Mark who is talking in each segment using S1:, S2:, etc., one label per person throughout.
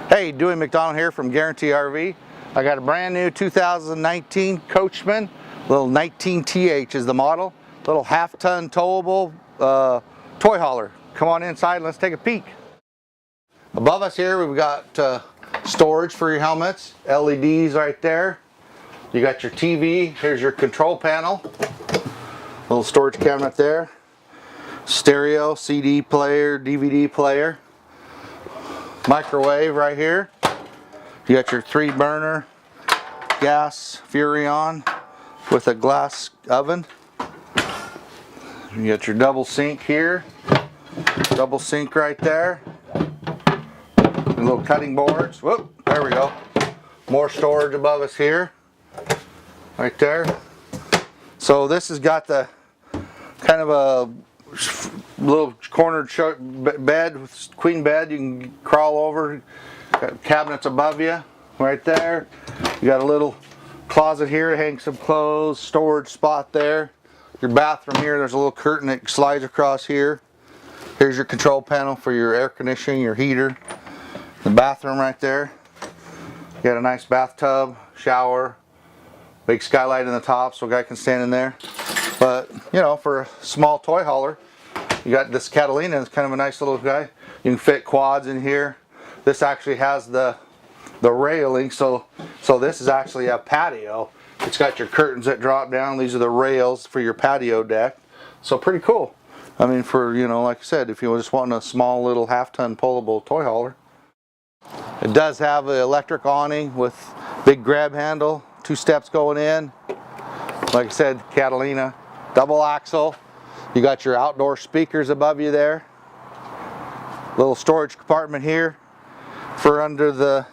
S1: Hey, Dewey McDonald here from Guarantee RV. I got a brand new 2019 Coachmen, little 19TH is the model, little half-ton towable toy hauler. Come on inside and let's take a peek. Above us here we've got storage for your helmets, LEDs right there. You got your TV, here's your control panel, little storage cabinet there, stereo, CD player, DVD player. Microwave right here. You got your 3-burner gas Furrion with a glass oven. You got your double sink here. Double sink right there. Little cutting boards. Whoop, there we go. More storage above us here. Right there. So this has got the kind of a little cornered bed, queen bed. You can crawl over. Got cabinets above you, right there. You got a little closet here to hang some clothes. Storage spot there. Your bathroom here. There's a little curtain that slides across here. Here's your control panel for your air conditioning, your heater. The bathroom right there. You got a nice bathtub, shower, big skylight in the top, so a guy can stand in there. But, you know, for a small toy hauler, you got this Catalina. It's kind of a nice little guy. You can fit quads in here. This actually has the railing, so this is actually a patio. It's got your curtains that drop down. These are the rails for your patio deck. So pretty cool. I mean, for, you know, like I said, if you just want a small little half-ton pullable toy hauler. It does have an electric awning with big grab handle, 2 steps going in. Like I said, Catalina, double axle. You got your outdoor speakers above you there. Little storage compartment here for under the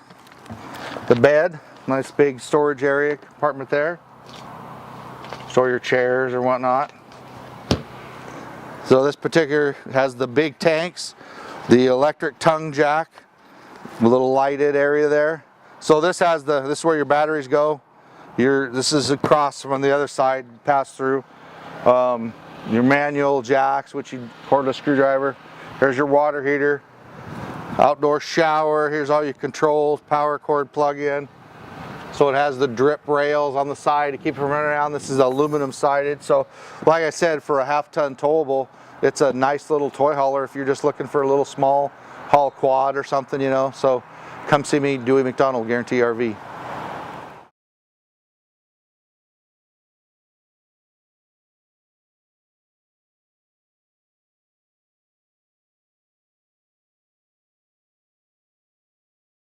S1: bed. Nice big storage area compartment there. Store your chairs or whatnot. So this particular has the big tanks, the electric tongue jack, a little lighted area there. So this has this is where your batteries go. This is across from the other side, pass through. Your manual jacks, which you cordless screwdriver. Here's your water heater, outdoor shower. Here's all your controls, power cord plug-in. So it has the drip rails on the side to keep it from running around. This is aluminum sided. So like I said, for a half-ton towable, it's a nice little toy hauler if you're just looking for a little small haul quad or something, you know. So come see me, Dewey McDonald, Guarantee RV.